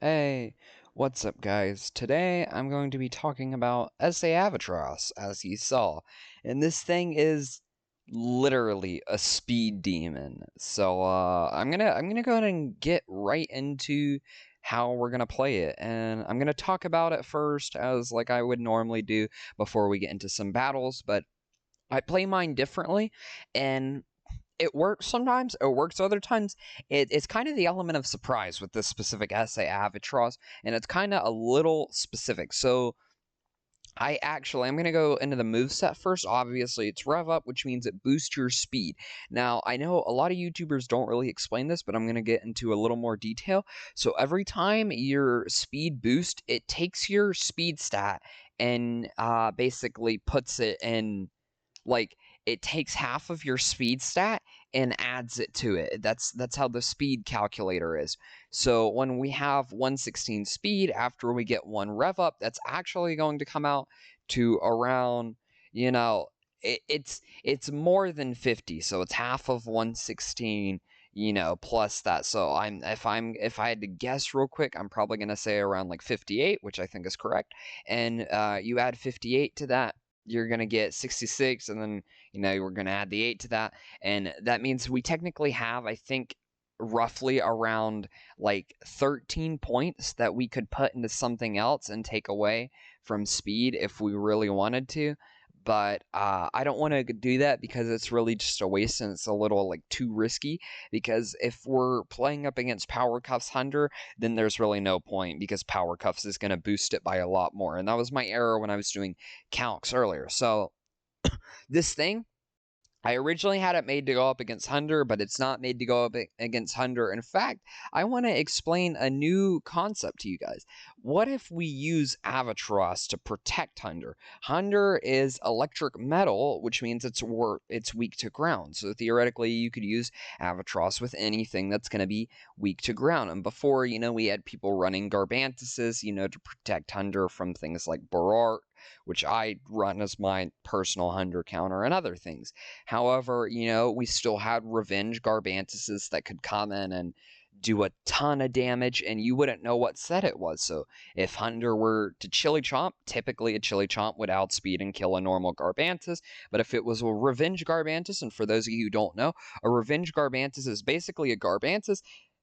Hey, what's up guys? Today I'm going to be talking about SA Avitross, as you saw. And this thing is literally a speed demon. So I'm gonna go ahead and get right into how we're gonna play it. And I'm gonna talk about it first as like I would normally do before we get into some battles, but I play mine differently, and it works sometimes, it works other times. It's kind of the element of surprise with this specific essay Avitross, and it's kind of a little specific. So I'm going to go into the moveset first. Obviously, it's rev up, which means it boosts your speed. Now, I know a lot of YouTubers don't really explain this, but I'm going to get into a little more detail. So every time your speed boost, it takes your speed stat and basically puts it in, like, it takes half of your speed stat and adds it to it. That's how the speed calculator is. So when we have 116 speed after we get one rev up, that's actually going to come out to around, it's more than 50. So it's half of 116, plus that. So if I had to guess real quick, I'm probably going to say around like 58, which I think is correct. And you add 58 to that, you're going to get 66, and then, we're going to add the 8 to that. And that means we technically have, I think, roughly around like 13 points that we could put into something else and take away from speed if we really wanted to. But I don't want to do that because it's really just a waste, and it's a little like too risky. Because if we're playing up against Power Cuffs Hunder, then there's really no point, because Power Cuffs is going to boost it by a lot more. And that was my error when I was doing calcs earlier. So this thing, I originally had it made to go up against Hunder, but it's not made to go up against Hunder. In fact, I want to explain a new concept to you guys. What if we use Avitross to protect Hunder? Hunder is electric metal, which means it's weak to ground. So theoretically, you could use Avitross with anything that's going to be weak to ground. And before, we had people running Garbantuses, to protect Hunder from things like Borart, which I run as my personal Hunder counter, and other things. However, we still had revenge Garbantuses that could come in and do a ton of damage, and you wouldn't know what set it was. So if Hunder were to Chili Chomp, typically a Chili Chomp would outspeed and kill a normal Garbantus. But if it was a Revenge Garbantus, and for those of you who don't know, a Revenge Garbantus is basically a Garbantus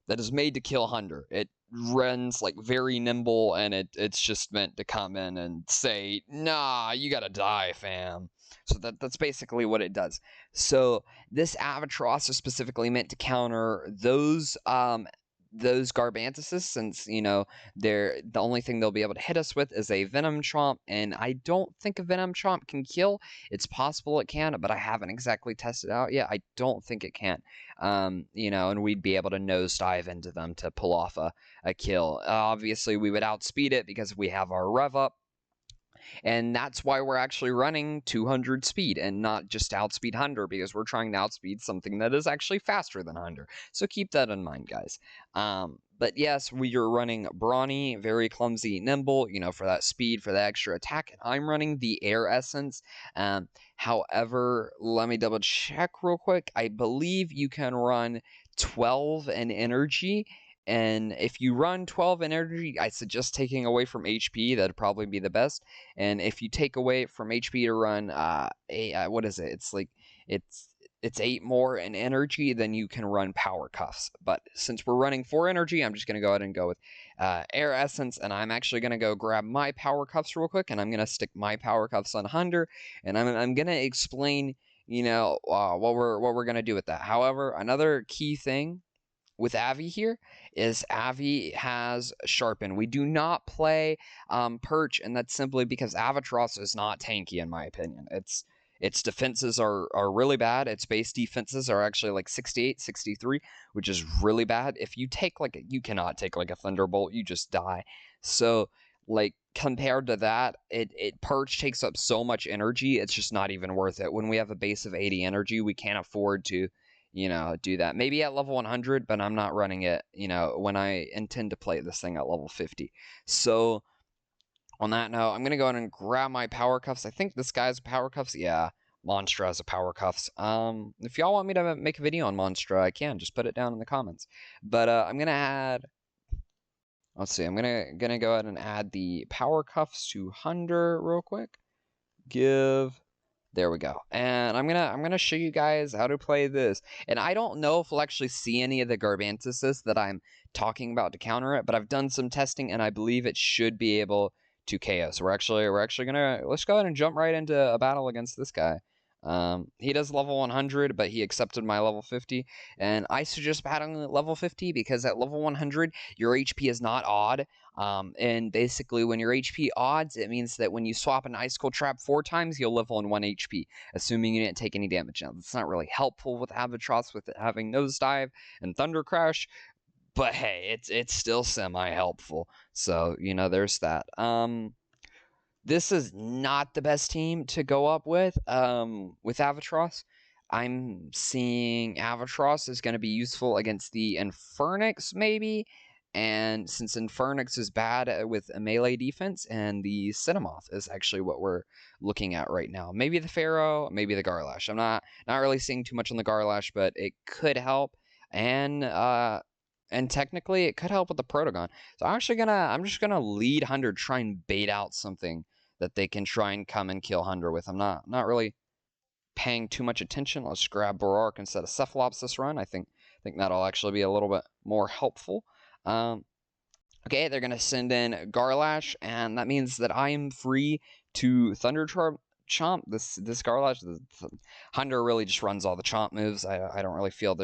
that is made to kill Hunder. It runs like very nimble, and it's just meant to come in and say, nah, you gotta die, fam. So that's basically what it does. So this Avitross is specifically meant to counter those Garbantuses, since, they're the only thing they'll be able to hit us with is a Venom Chomp, and I don't think a Venom Chomp can kill. It's possible it can, but I haven't exactly tested it out yet. I don't think it can. And we'd be able to nosedive into them to pull off a kill. Obviously, we would outspeed it because we have our rev up. And that's why we're actually running 200 speed and not just outspeed Hunder, because we're trying to outspeed something that is actually faster than Hunder. So keep that in mind, guys. But yes, we are running Brawny, very clumsy, nimble, for that speed, for the extra attack. And I'm running the Air Essence. However, let me double check real quick. I believe you can run 12 in energy. And if you run 12 in energy, I suggest taking away from HP. That'd probably be the best. And if you take away from HP to run, what is it? It's like it's 8 more in energy, then you can run Power Cuffs. But since we're running 4 energy, I'm just gonna go ahead and go with Air Essence, and I'm actually gonna go grab my Power Cuffs real quick, and I'm gonna stick my Power Cuffs on Hunder, and I'm gonna explain, what we're gonna do with that. However, another key thing with Avi here is Avi has Sharpen. We do not play Perch, and that's simply because Avitross is not tanky, in my opinion. Its defenses are really bad. Its base defenses are actually like 68, 63, which is really bad. If you take you cannot take like a Thunderbolt, you just die. So like compared to that, Perch takes up so much energy, it's just not even worth it. When we have a base of 80 energy, we can't afford to do that. Maybe at level 100, but I'm not running it, when I intend to play this thing at level 50. So, on that note, I'm going to go ahead and grab my Power Cuffs. I think this guy's Power Cuffs. Yeah, Monstra has a Power Cuffs. If y'all want me to make a video on Monstra, I can. Just put it down in the comments. But I'm going to add Let's see. I'm gonna go ahead and add the power cuffs to Hunder real quick. There we go. And I'm gonna show you guys how to play this. And I don't know if we'll actually see any of the Garbantuses that I'm talking about to counter it, but I've done some testing and I believe it should be able to KO. So we're actually gonna let's go ahead and jump right into a battle against this guy. He does level 100, but he accepted my level 50, and I suggest battling at level 50 because at level 100 your HP is not odd. And basically, when your HP odds, it means that when you swap an Ice Cold Trap 4 times, you'll level in 1 HP, assuming you didn't take any damage. Now, that's not really helpful with Avitross with it having Nosedive and Thunder Crash, but hey, it's still semi-helpful. So, there's that. This is not the best team to go up with Avitross. I'm seeing Avitross is going to be useful against the Infernix, maybe. And since Infernix is bad with a melee defense, and the Cinnamoth is actually what we're looking at right now. Maybe the Pharaoh, maybe the Garlash. I'm not really seeing too much on the Garlash, but it could help. And technically, it could help with the Protogon. So I'm just gonna lead Hunder, try and bait out something that they can try and come and kill Hunder with. I'm not really paying too much attention. Let's grab Borark instead of Cephalops this run. I think that'll actually be a little bit more helpful. Okay, they're gonna send in Garlash, and that means that I am free to Thunder Chomp. This Garlash, Hunder really just runs all the Chomp moves. I don't really feel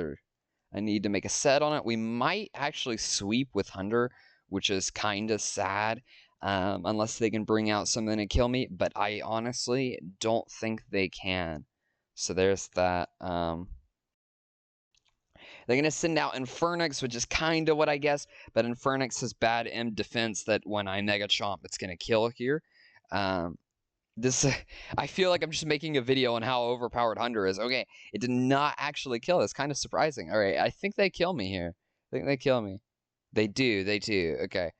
I need to make a set on it. We might actually sweep with Hunder, which is kind of sad. Unless they can bring out something to kill me, but I honestly don't think they can. So there's that. They're going to send out Infernix, which is kind of what I guess, but Infernix has bad M defense that when I Mega Chomp, it's going to kill here. I feel like I'm just making a video on how overpowered Hunder is. Okay, it did not actually kill. It's kind of surprising. All right, I think they kill me here. I think they kill me. They do. Okay.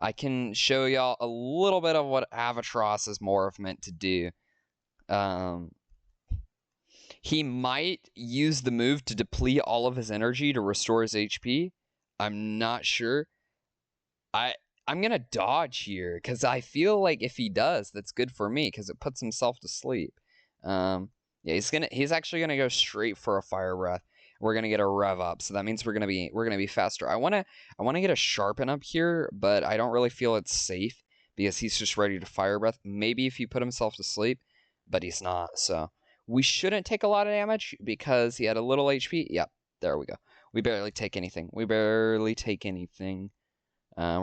I can show y'all a little bit of what Avitross is more of meant to do. He might use the move to deplete all of his energy to restore his HP. I'm not sure. I'm gonna dodge here because I feel like if he does, that's good for me because it puts himself to sleep. Yeah, he's actually gonna go straight for a Fire Breath. We're gonna get a rev up, so that means we're gonna be faster. I wanna get a sharpen up here, but I don't really feel it's safe because he's just ready to Fire Breath. Maybe if he put himself to sleep, but he's not. So we shouldn't take a lot of damage because he had a little HP. Yep, there we go. We barely take anything. We're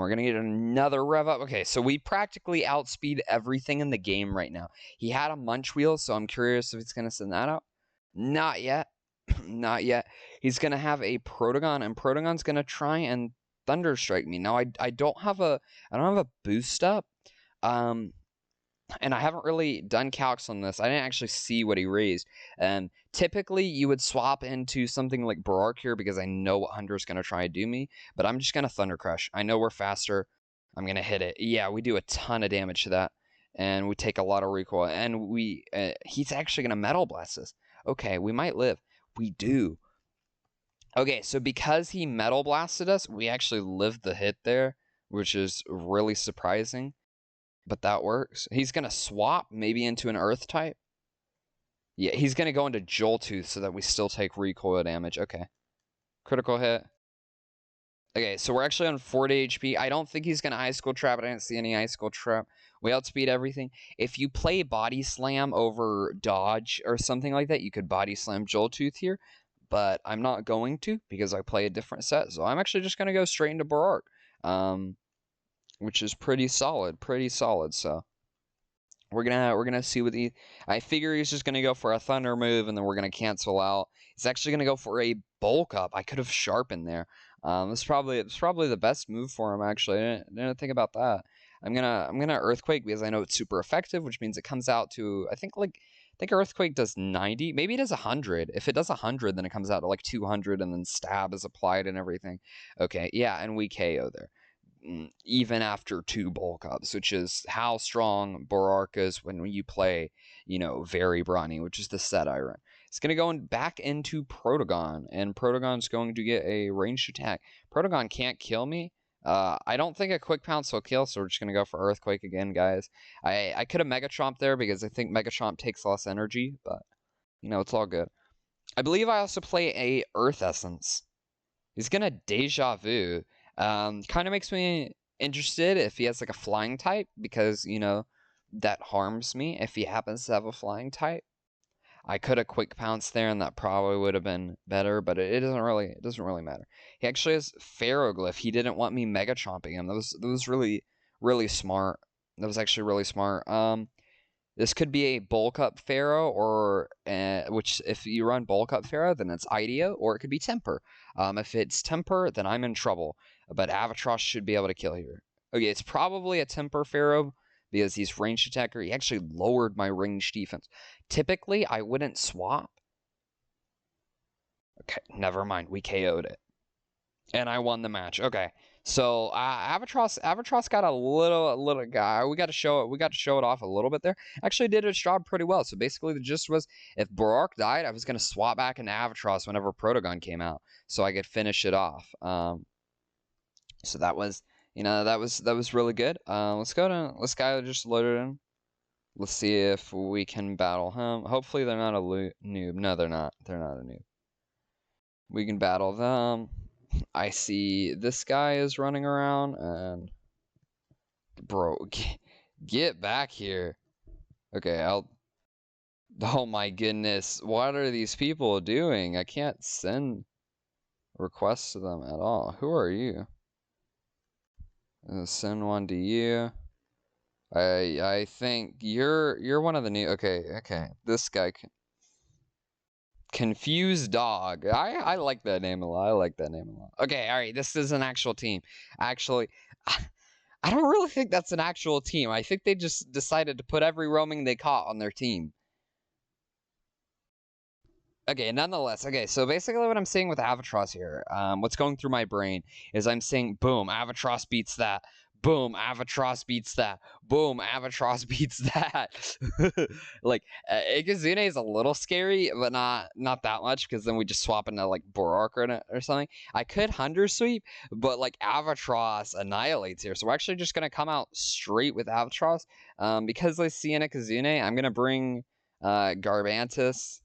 gonna get another rev up. Okay, so we practically outspeed everything in the game right now. He had a Munch Wheel, so I'm curious if it's gonna send that out. Not yet. Not yet. He's gonna have a Protogon, and Protogon's gonna try and Thunder Strike me. Now I don't have a boost up. And I haven't really done calcs on this. I didn't actually see what he raised. And typically you would swap into something like Borark here because I know what Hunter's going to try to do me. But I'm just going to Thunder Crush. I know we're faster. I'm going to hit it. Yeah, we do a ton of damage to that. And we take a lot of recoil. And he's actually going to Metal Blast us. Okay, we might live. We do. Okay, so because he Metal Blasted us, we actually lived the hit there, which is really surprising. But that works. He's going to swap maybe into an Earth type. Yeah, he's going to go into Joltooth so that we still take recoil damage. Okay. Critical hit. Okay, so we're actually on 40 HP. I don't think he's going to Ice Cold Trap. I didn't see any Ice Cold Trap. We outspeed everything. If you play Body Slam over Dodge or something like that, you could Body Slam Joltooth here. But I'm not going to because I play a different set. So I'm actually just going to go straight into Borark. Which is pretty solid. So we're gonna see what I figure he's just gonna go for a Thunder move, and then we're gonna cancel out. He's actually gonna go for a Bulk Up. I could have sharpened there. It's probably the best move for him. Actually, I didn't think about that. I'm gonna Earthquake because I know it's super effective, which means it comes out to I think Earthquake does 90. Maybe it does 100. If it does 100, then it comes out to like 200, and then Stab is applied and everything. Okay, yeah, and we KO there. Even after 2 bulk ups, which is how strong Borark is when you play, very brawny, which is the set I run. It's going to go back into Protogon, and Protogon's going to get a ranged attack. Protogon can't kill me, I don't think a Quick Pounce will kill, so we're just going to go for Earthquake again, guys. I could have Mega Chomp there because I think Mega Chomp takes less energy, but, you know, it's all good. I believe I also play a Earth Essence. He's going to Deja Vu. Kind of makes me interested if he has, like, a Flying type, because, you know, that harms me if he happens to have a Flying type. I could have Quick Pounced there, and that probably would have been better, but it doesn't really matter. He actually has Ferroglyph. He didn't want me Mega Chomping him. That was really smart. That was actually really smart. This could be a Bulk Up Pharaoh, or which if you run Bulk Up Pharaoh, then it's Idea, or it could be Temper. If it's Temper, then I'm in trouble. But Avitross should be able to kill here. Okay, it's probably a Temper Pharaoh, because he's ranged attacker. He actually lowered my range defense. Typically, I wouldn't swap. Okay, never mind. We KO'd it. And I won the match. Okay. So Avitross got a little guy. We got to show it off a little bit there. Actually did its job pretty well. So basically the gist was, if Brock died, I was gonna swap back into Avitross whenever Protogon came out, so I could finish it off. So that was, you know, that was really good. Let's go just load it in. Let's see if we can battle him. Hopefully they're not a noob. No, they're not. They're not a noob. We can battle them. I see this guy is running around, and bro, get back here. Okay, oh my goodness, what are these people doing? I can't send requests to them at all. Who are you? Send one to you. I think you're one of the new. Okay. This guy. Confused Dog. I like that name a lot. Okay, all right. This is an actual team. Actually, I don't really think that's an actual team. I think they just decided to put every roaming they caught on their team. Okay, nonetheless. Okay, so basically what I'm seeing with Avitross here, what's going through my brain is I'm saying, boom, Avitross beats that. Boom, Avitross beats that. Boom, Avitross beats that. Like, Ikazune is a little scary, but not that much, because then we just swap into, like, Borark or something. I could Hunder Sweep, but, like, Avitross annihilates here. So we're actually just going to come out straight with Avitross. Because I see an Ikazune, I'm going to bring Garbantis.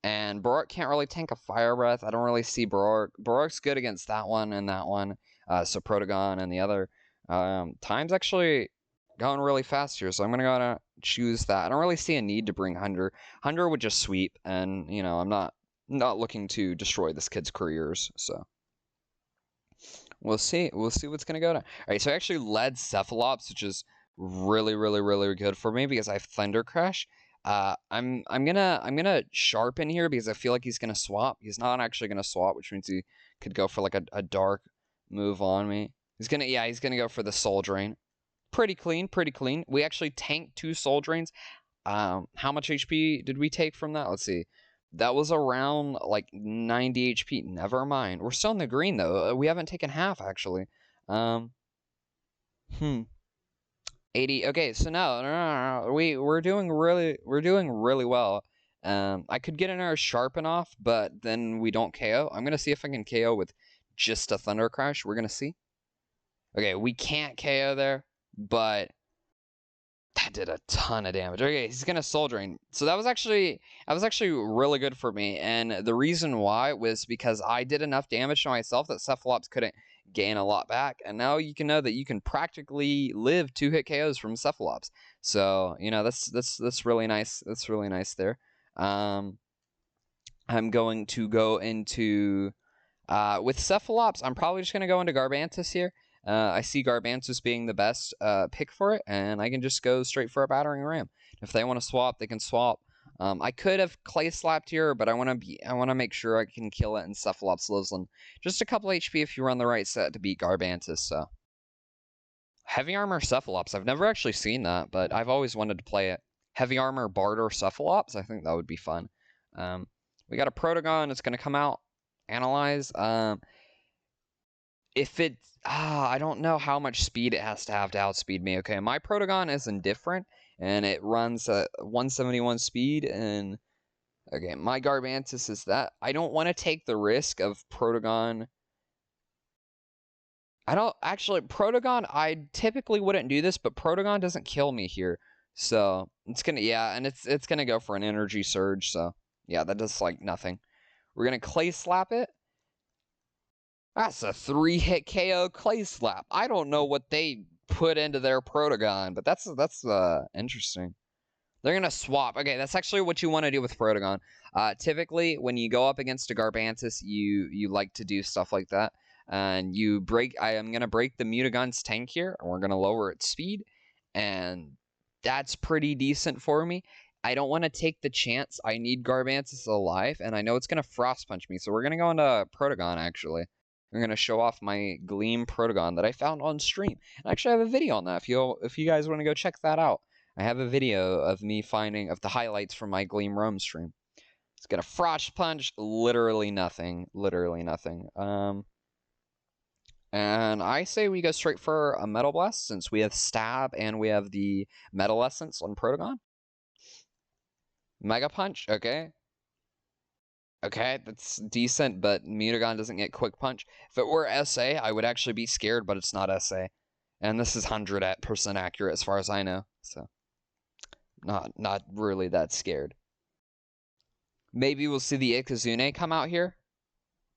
And Borark can't really tank a Fire Breath. I don't really see Borark. Borark's good against that one and that one. So Protogon and the other. Time's actually going really fast here, so I'm going to go to choose that. I don't really see a need to bring Hunder. Hunder would just sweep, and, you know, I'm not looking to destroy this kid's careers, so. We'll see. We'll see what's going to go down. All right, so I actually led Cephalops, which is really good for me because I have Thunder Crash. I'm gonna sharpen here because I feel like he's gonna swap. He's not actually gonna swap, which means he could go for like a dark move on me. He's gonna go for the Soul Drain. Pretty clean. We actually tanked 2 Soul Drains. How much HP did we take from that? Let's see. That was around like 90 HP. Never mind. We're still in the green though. We haven't taken half actually. 80. Okay, so no. We're doing really well. I could get another Sharpen off, but then we don't KO. I'm gonna see if I can KO with just a Thunder Crash. We're gonna see. Okay, we can't KO there, but that did a ton of damage. Okay, he's gonna Soul Drain. So that was actually really good for me, and the reason why was because I did enough damage to myself that Cephalops couldn't gain a lot back, and now you can know that you can practically live 2-hit KOs from Cephalops. So, you know, that's really nice. That's really nice there. I'm going to go into with Cephalops. I'm probably just gonna go into Garbantis here. I see Garbantis being the best pick for it, and I can just go straight for a Battering Ram. If they want to swap, they can swap. I could have Clay Slapped here, but I want to make sure I can kill it, and Cephalops lives on just a couple HP if you run the right set to beat Garbantis. So Heavy Armor Cephalops. I've never actually seen that, but I've always wanted to play it. Heavy Armor Barter Cephalops. I think that would be fun. We got a Protogon. It's going to come out. Analyze. If it, I don't know how much speed it has to outspeed me. Okay, my Protogon is indifferent, and it runs at 171 speed, and okay, my Garbantis is that. I don't want to take the risk of Protogon. I don't actually Protogon. I typically wouldn't do this, but Protogon doesn't kill me here, so it's gonna and it's gonna go for an energy surge. So yeah, that does like nothing. We're gonna Clay Slap it. That's a 3-hit KO Clay Slap. I don't know what they put into their Protogon, but that's interesting. They're gonna swap. Okay, that's actually what you want to do with Protogon. Typically, when you go up against a Garbantis, you like to do stuff like that. And you break. I am gonna break the Mutagon's tank here, and we're gonna lower its speed, and that's pretty decent for me. I don't want to take the chance. I need Garbantis alive, and I know it's gonna Frost Punch me, so we're gonna go into Protogon actually. I'm gonna show off my Gleam Protogon that I found on stream. And I actually have a video on that if you guys want to go check that out. I have a video of me finding the highlights from my Gleam Roam stream. It's gonna Frost Punch, literally nothing. Literally nothing. And I say we go straight for a Metal Blast since we have Stab and we have the Metal Essence on Protogon. Mega Punch, okay. Okay, that's decent, but Mutagon doesn't get Quick Punch. If it were SA, I would actually be scared, but it's not SA. And this is 100% accurate as far as I know, so not really that scared. Maybe we'll see the Ikazune come out here.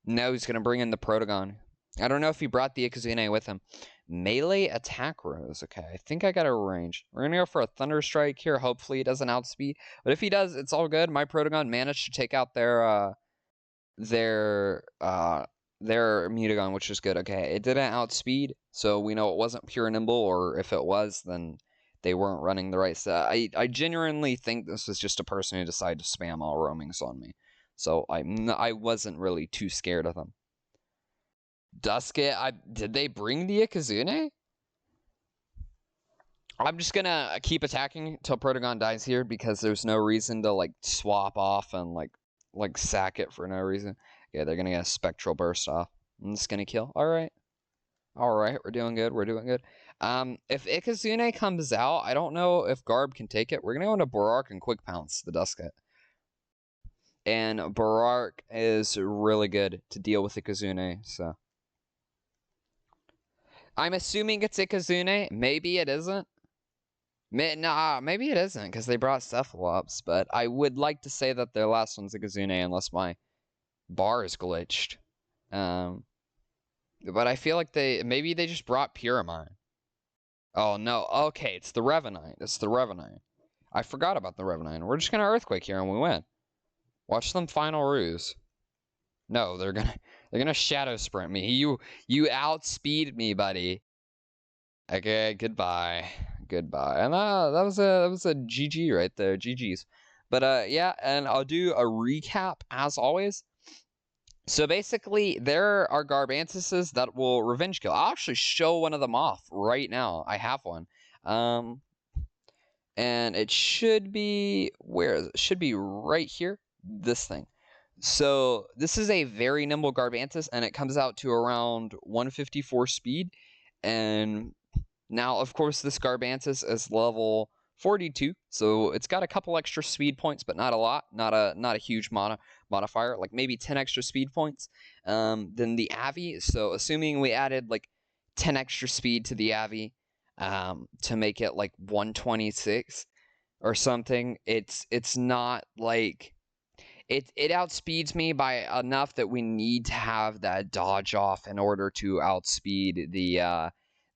No, he's going to bring in the Protogon. I don't know if he brought the Ikazune with him. Melee Attack Rose. Okay, I think I got a range. We're going to go for a Thunder Strike here. Hopefully he doesn't outspeed. But if he does, it's all good. My Protogon managed to take out their Mutagon, which is good. Okay, it didn't outspeed, so we know it wasn't pure nimble, or if it was, then they weren't running the right set. I genuinely think this was just a person who decided to spam all roamings on me. So I wasn't really too scared of them. Dusket, did they bring the Ikazune? I'm just gonna keep attacking till Protogon dies here because there's no reason to like swap off and like sack it for no reason. Yeah, they're gonna get a Spectral Burst off. I'm just gonna kill. Alright, we're doing good, if Ikazune comes out, I don't know if Garb can take it. We're gonna go into Barark and Quick Pounce the Dusket. And Barark is really good to deal with Ikazune, so. I'm assuming it's Ikazune. Maybe it isn't. Nah, maybe it isn't, because they brought Cephalops, but I would like to say that their last one's Ikazune, unless my bar is glitched. But I feel like maybe they just brought Pyramine. Oh, no. Okay, it's the Revenant. It's the Revenant. I forgot about the Revenant. We're just gonna Earthquake here and we win. Watch them Final Ruse. No, they're gonna Shadow Sprint me. You outspeed me, buddy. Okay, goodbye. Goodbye. And that was a GG right there. GG's. But yeah, and I'll do a recap as always. So basically, there are Garbantises that will revenge kill. I'll actually show one of them off right now. I have one. And it should be, where is it? Should be right here. This thing. So this is a very nimble Garbantis, and it comes out to around 154 speed. And now, of course, this Garbantis is level 42, so it's got a couple extra speed points, but not a lot. Not a huge modifier, like maybe 10 extra speed points. Then the Avi, so assuming we added like 10 extra speed to the Avi to make it like 126 or something, it's not like... It outspeeds me by enough that we need to have that dodge off in order to outspeed the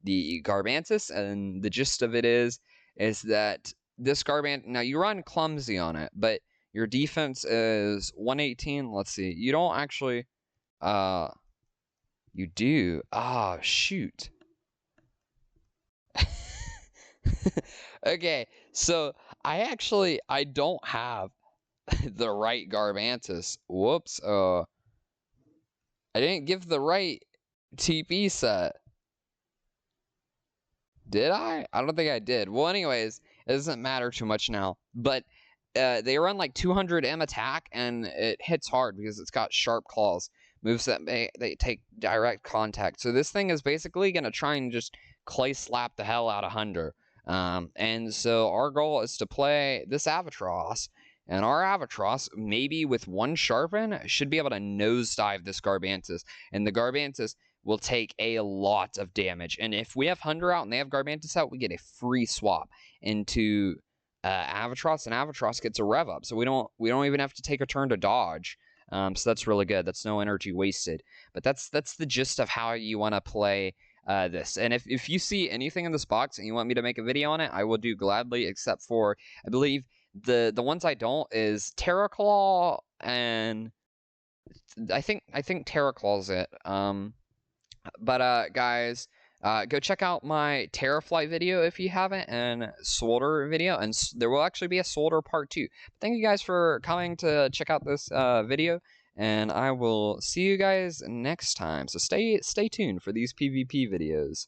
Garbantis. And the gist of it is that this Garbantis, now you run Clumsy on it, but your defense is 118. Let's see. You don't actually, you do. Ah, shoot. Okay, so I don't have the right Garbantis. Whoops. I didn't give the right TP set. Did I? I don't think I did. Well, anyways, it doesn't matter too much now. But they run like 200 M attack, and it hits hard because it's got sharp claws. Moves that they take direct contact. So this thing is basically going to try and just clay slap the hell out of Hunder. And so our goal is to play this Avitross. And our Avitross, maybe with one Sharpen, should be able to nosedive this Garbantis. And the Garbantis will take a lot of damage. And if we have Hunder out and they have Garbantus out, we get a free swap into Avitross, and Avitross gets a rev up, so we don't even have to take a turn to dodge. So that's really good. That's no energy wasted. But that's the gist of how you want to play this. And if you see anything in this box and you want me to make a video on it, I will do gladly, except for, I believe, the ones I don't is Terraclaw, and I think Terraclaw's it. But guys, go check out my Terraflight video if you haven't, and Solder video, and there will actually be a Solder part 2. Thank you guys for coming to check out this video, and I will see you guys next time. So stay tuned for these PvP videos.